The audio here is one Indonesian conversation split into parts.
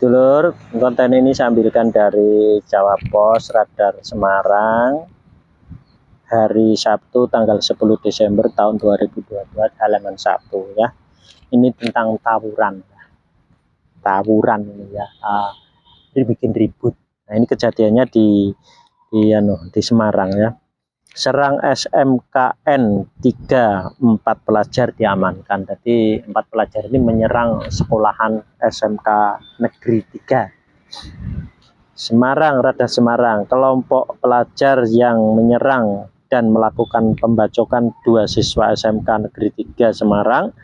Dulur, konten ini saya ambilkan dari Jawa Pos Radar Semarang, hari Sabtu tanggal 10 Desember tahun 2022, halaman 1 ya. Ini tentang tawuran. Tawuran ini ya. Dibikin ribut. Nah, ini kejadiannya di Semarang ya. Serang SMKN 3, 4 pelajar diamankan. Jadi 4 pelajar ini menyerang sekolahan SMK Negeri 3 Semarang, Radar Semarang. Kelompok pelajar yang menyerang dan melakukan pembacokan 2 siswa SMK Negeri 3 Semarang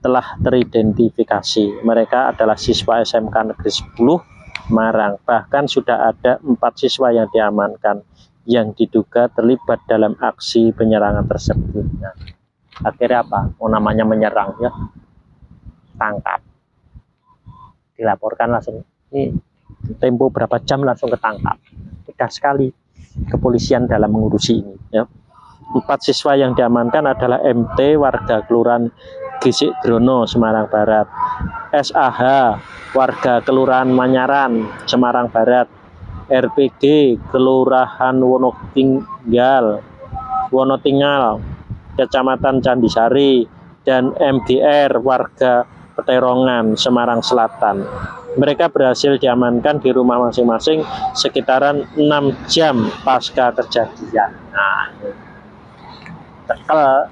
telah teridentifikasi. Mereka adalah siswa SMK Negeri 10 Semarang. Bahkan sudah ada 4 siswa yang diamankan yang diduga terlibat dalam aksi penyerangan tersebut. Nah, akhirnya apa? Namanya menyerang ya, tangkap, dilaporkan langsung. Ini tempo berapa jam langsung ketangkap. Mudah sekali kepolisian dalam mengurusi ini ya. 4 siswa yang diamankan adalah MT warga Kelurahan Gisik Drono Semarang Barat, SAH warga Kelurahan Manyaran Semarang Barat, RPG Kelurahan Wonotinggal Kecamatan Candisari, dan MGR warga Peterongan Semarang Selatan. Mereka berhasil diamankan di rumah masing-masing sekitaran 6 jam pasca kejadian. Nah, tekel,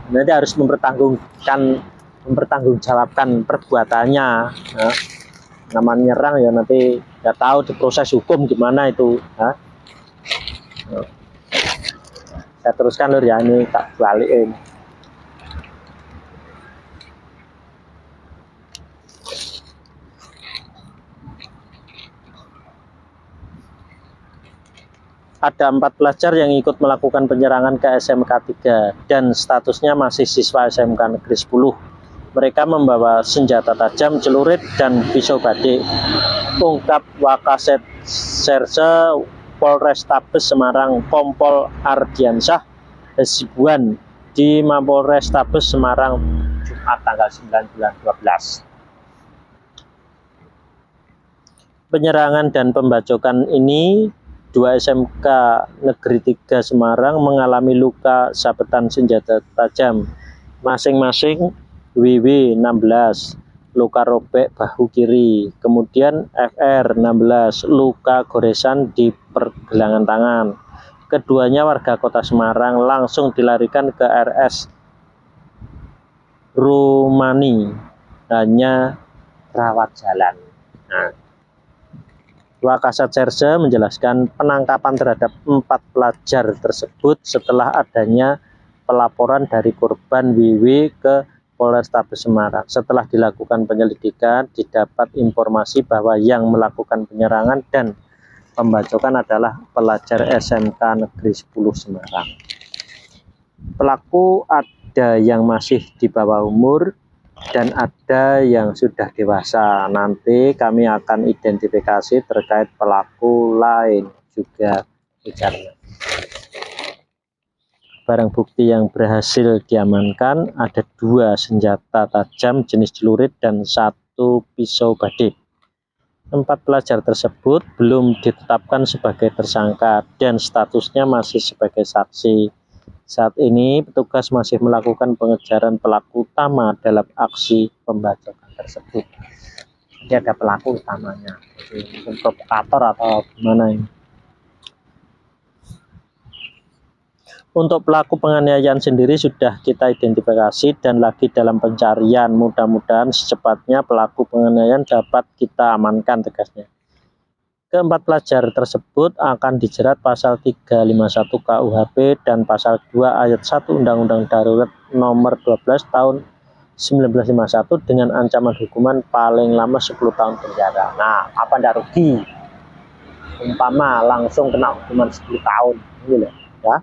nanti harus mempertanggungjawabkan perbuatannya. Nah, namanya nyerang ya, nanti nggak tahu di proses hukum gimana itu. Nah, saya teruskan lur ya, ini tak balikin. Ada 4 pelajar yang ikut melakukan penyerangan ke SMK 3 dan statusnya masih siswa SMK Negeri 10. Mereka membawa senjata tajam, celurit, dan pisau badik. Ungkap Wakaset Serse Polrestabes Semarang Kompol Ardiansyah Hasibuan di Mapolrestabes Semarang Jumat tanggal 9 bulan 12. Penyerangan dan pembacokan ini 2 SMK Negeri 3 Semarang mengalami luka sabetan senjata tajam, masing-masing WW 16 luka robek bahu kiri, kemudian FR 16 luka goresan di pergelangan tangan. Keduanya warga kota Semarang, langsung dilarikan ke RS Rumani, hanya rawat jalan. Nah, Wakasat Serse menjelaskan penangkapan terhadap 4 pelajar tersebut setelah adanya pelaporan dari korban WW ke Polrestabes Semarang. Setelah dilakukan penyelidikan, didapat informasi bahwa yang melakukan penyerangan dan pembacokan adalah pelajar SMK Negeri 10 Semarang. Pelaku ada yang masih di bawah umur dan ada yang sudah dewasa. Nanti kami akan identifikasi terkait pelaku lain juga ujarnya. Barang bukti yang berhasil diamankan ada 2 senjata tajam jenis celurit dan 1 pisau badik. 4 pelajar tersebut belum ditetapkan sebagai tersangka dan statusnya masih sebagai saksi. Saat ini petugas masih melakukan pengejaran pelaku utama dalam aksi pembacokan tersebut. Jadi ada pelaku utamanya, mungkin provokator atau gimana ini. Untuk pelaku penganiayaan sendiri sudah kita identifikasi dan lagi dalam pencarian. Mudah-mudahan secepatnya pelaku penganiayaan dapat kita amankan, tegasnya. Keempat pelajar tersebut akan dijerat pasal 351 KUHP dan pasal 2 ayat 1 Undang-Undang Darurat nomor 12 tahun 1951 dengan ancaman hukuman paling lama 10 tahun penjara. Nah, apa ndak rugi? Umpama langsung kena hukuman 10 tahun, gitu ya.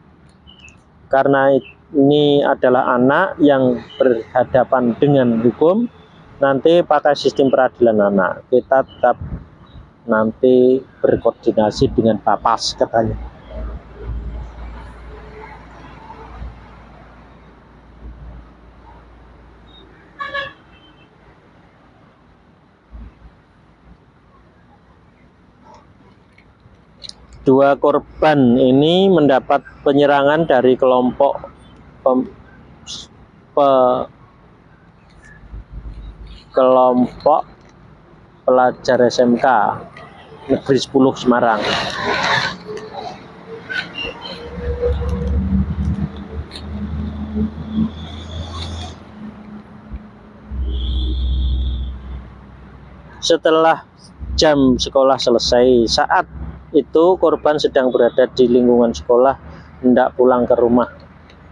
Karena ini adalah anak yang berhadapan dengan hukum, nanti pakai sistem peradilan anak. Kita tetap nanti berkoordinasi dengan Bapas, katanya. dua korban ini mendapat penyerangan dari kelompok kelompok pelajar SMK Negeri 10 Semarang. Setelah jam sekolah selesai, saat itu korban sedang berada di lingkungan sekolah, hendak pulang ke rumah.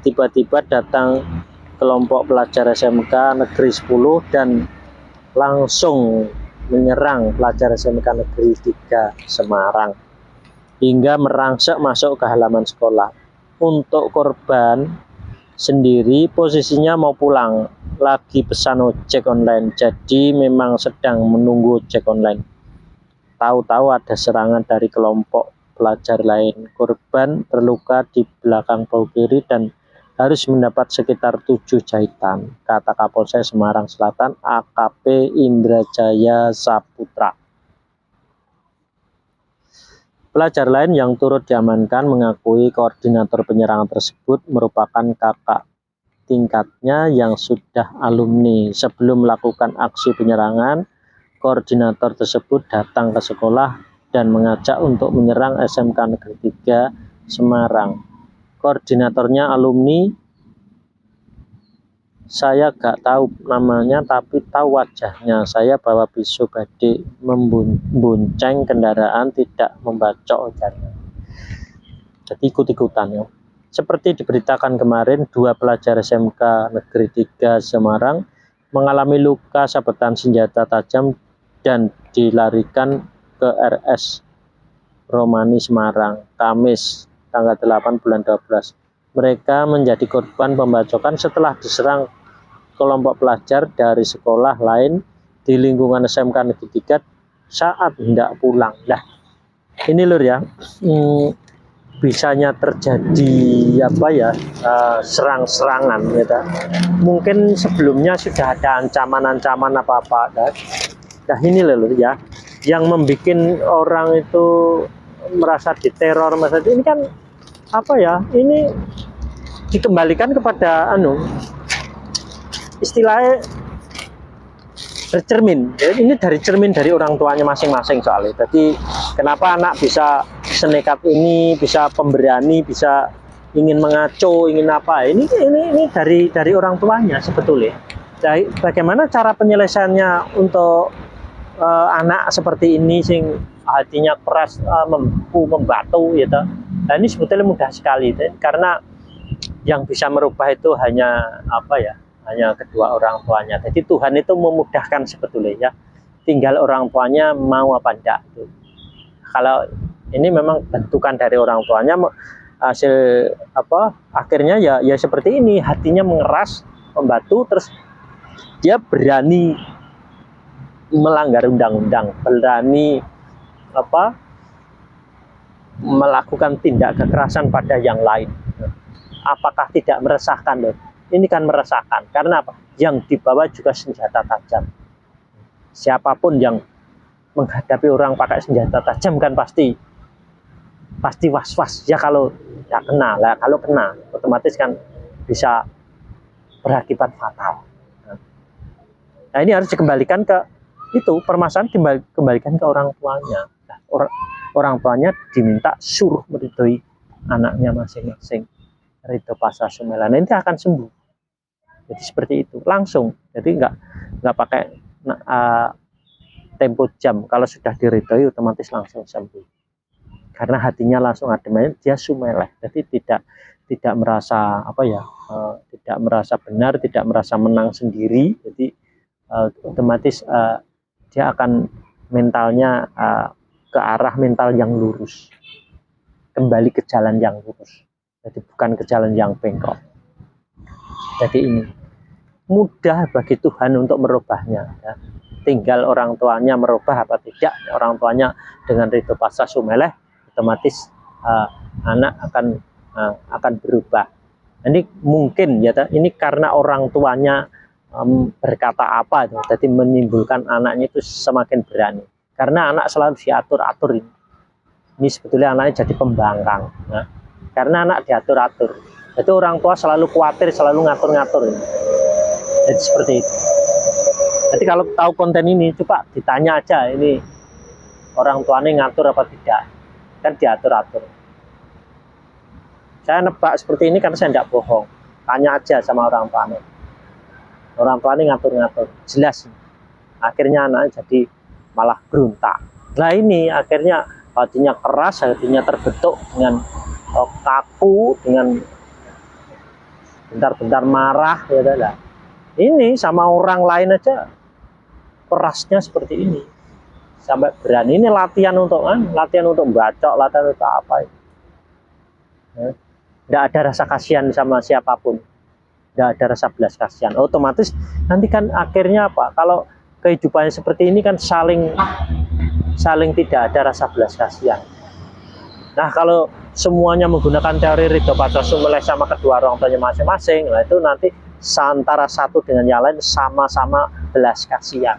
Tiba-tiba datang kelompok pelajar SMK Negeri 10 dan langsung menyerang pelajar SMK Negeri 3 Semarang hingga merangsek masuk ke halaman sekolah. Untuk korban sendiri posisinya mau pulang, lagi pesan ojek online, jadi memang sedang menunggu ojek online. Tahu-tahu ada serangan dari kelompok pelajar lain. Korban terluka di belakang bahu kiri dan harus mendapat sekitar 7 jahitan, kata Kapolsek Semarang Selatan AKP Indrajaya Saputra. Pelajar lain yang turut diamankan mengakui koordinator penyerangan tersebut merupakan kakak tingkatnya yang sudah alumni. Sebelum melakukan aksi penyerangan, koordinator tersebut datang ke sekolah dan mengajak untuk menyerang SMK Negeri 3 Semarang. Koordinatornya alumni, saya gak tahu namanya tapi tahu wajahnya. Saya bawa pisau badik, membonceng kendaraan, tidak membacok ujarnya. Jadi ikut-ikutan ya. Seperti diberitakan kemarin, 2 pelajar SMK Negeri 3 Semarang mengalami luka sabetan senjata tajam dan dilarikan ke RS Romani Semarang Kamis tanggal 8 bulan 12. Mereka menjadi korban pembacokan setelah diserang kelompok pelajar dari sekolah lain di lingkungan SMK Negeri 3 saat hendak pulang. Nah, ini lur ya, bisanya terjadi serang-serangan gitu. Mungkin sebelumnya sudah ada ancaman-ancaman apa-apa. Nah ini lur ya, yang membuat orang itu merasa diteror, ini kan ini dikembalikan kepada istilahnya bercermin. Ini dari cermin dari orang tuanya masing-masing soalnya. Jadi kenapa anak bisa senekat ini, bisa pemberani, bisa ingin mengaco, ingin apa? Ini dari orang tuanya sebetulnya. Jadi bagaimana cara penyelesaiannya untuk anak seperti ini sing hatinya keras, membatu gitu. Nah ini sebetulnya mudah sekali karena yang bisa merubah itu hanya hanya kedua orang tuanya. Jadi Tuhan itu memudahkan sebetulnya ya, tinggal orang tuanya mau apa enggak gitu. Kalau ini memang bentukan dari orang tuanya, hasil akhirnya ya seperti ini, hatinya mengeras, membatu, terus dia berani melanggar undang-undang, berani melakukan tindak kekerasan pada yang lain. Apakah tidak meresahkan loh? Ini kan meresahkan karena apa? Yang dibawa juga senjata tajam. Siapapun yang menghadapi orang pakai senjata tajam kan pasti was-was ya, kalau ya kena lah, kalau kena otomatis kan bisa berakibat fatal. Nah ini harus dikembalikan ke itu, permasalahan kembalikan ke orang tuanya. Nah, orang tuanya diminta suruh meridhoi anaknya masing-masing, ridho pasrah sumelan, nanti akan sembuh. Jadi seperti itu langsung, jadi nggak pakai tempo jam. Kalau sudah diridhoi otomatis langsung sembuh karena hatinya langsung adem, dia sumeleh. Jadi tidak merasa tidak merasa benar, tidak merasa menang sendiri. Jadi otomatis dia akan mentalnya ke arah mental yang lurus, kembali ke jalan yang lurus, jadi bukan ke jalan yang bengkok. Jadi ini mudah bagi Tuhan untuk merubahnya ya. Tinggal orang tuanya merubah apa tidak. Orang tuanya dengan ridho pasrah sumeleh, otomatis anak akan berubah. Ini mungkin ya, ini karena orang tuanya berkata apa itu, jadi menimbulkan anaknya itu semakin berani, karena anak selalu diatur-atur ini. Ini sebetulnya anaknya jadi pembangkang. Nah, karena anak diatur-atur. Itu orang tua selalu khawatir, selalu ngatur-ngatur. Jadi seperti itu. Jadi kalau tahu konten ini, coba ditanya aja ini orang tuanya ngatur apa tidak. Kan diatur-atur. Saya nebak seperti ini karena saya tidak bohong. Tanya aja sama orang tuanya. Orang tuanya ngatur-ngatur. Jelas. Akhirnya anaknya jadi malah berontak. Nah ini akhirnya hatinya keras, hatinya terbentuk dengan kaku, dengan bentar-bentar marah, ya adalah. Ini sama orang lain aja kerasnya seperti ini, sampai berani. Ini latihan untuk bacok, latihan untuk apa? Tidak ada rasa kasihan sama siapapun, tidak ada rasa belas kasihan. Otomatis nanti kan akhirnya apa? Kalau kehidupannya seperti ini kan saling tidak ada rasa belas kasihan. Nah kalau semuanya menggunakan teori Ridho Pasca Sumeleh sama kedua orang tuanya masing-masing, nah itu nanti antara satu dengan yang lain sama-sama belas kasihan.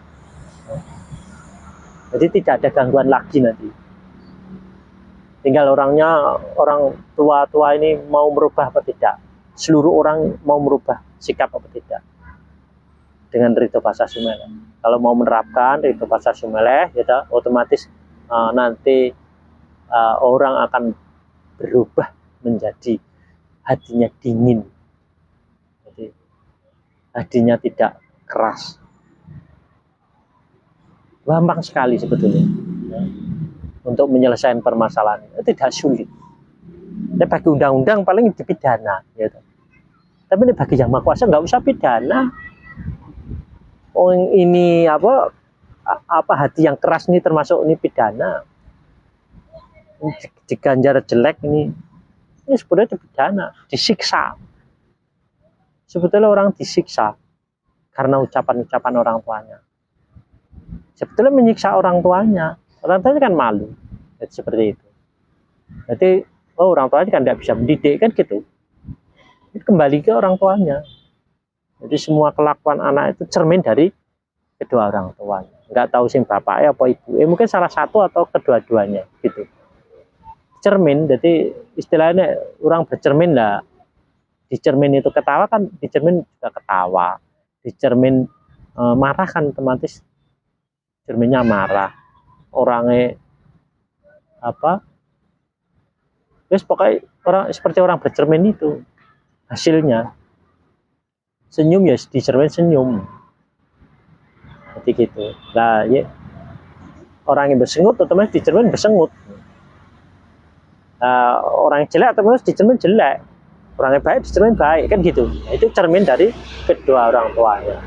Jadi tidak ada gangguan lagi nanti. Tinggal orang tua ini mau merubah apa tidak. Seluruh orang mau merubah sikap apa tidak dengan Ridho Pasca Sumeleh. Kalau mau menerapkan Ridho Pasca Sumeleh, ya otomatis nanti orang akan berubah menjadi hatinya dingin, jadi hatinya tidak keras. Gampang sekali sebetulnya ya, untuk menyelesaikan permasalahan. Itu tidak sulit. Ini bagi undang-undang paling dipidana, gitu. Tapi ini bagi yang Maha Kuasa nggak usah pidana. Oh ini apa hati yang keras ini termasuk ini pidana. Diganjar jelek ini sebenarnya dipidana, disiksa. Sebetulnya orang disiksa karena ucapan-ucapan orang tuanya. Sebetulnya menyiksa orang tuanya kan malu. Jadi seperti itu. Jadi orang tuanya kan tidak bisa mendidik kan gitu. Kembali ke orang tuanya. Jadi semua kelakuan anak itu cermin dari kedua orang tuanya. Nggak tahu sing bapaknya apa ibu. Mungkin salah satu atau kedua-duanya gitu. Cermin, jadi istilahnya orang bercermin lah. Di cermin itu ketawa kan, di cermin juga ketawa. Di cermin marah kan otomatis cerminnya marah. Orangnya apa? Terus pokoknya seperti orang bercermin itu hasilnya. Senyum ya di cermin senyum. Jadi gitu. Nah, ya, orang yang bersengut otomatis di cermin bersengut. Orang yang jelek otomatis di cermin jelek, orang yang baik di cermin baik, kan gitu. Itu cermin dari kedua orang tuanya.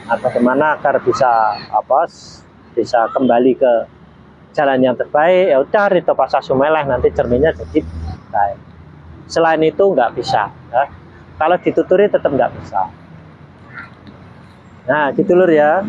Nah, bagaimana agar bisa kembali ke jalan yang terbaik? Ya udah Ridho Pasca Sumeleh, nanti cerminnya jadi baik. Selain itu nggak bisa. Ya. Kalau dituturi tetap nggak bisa. Nah gitu lur ya.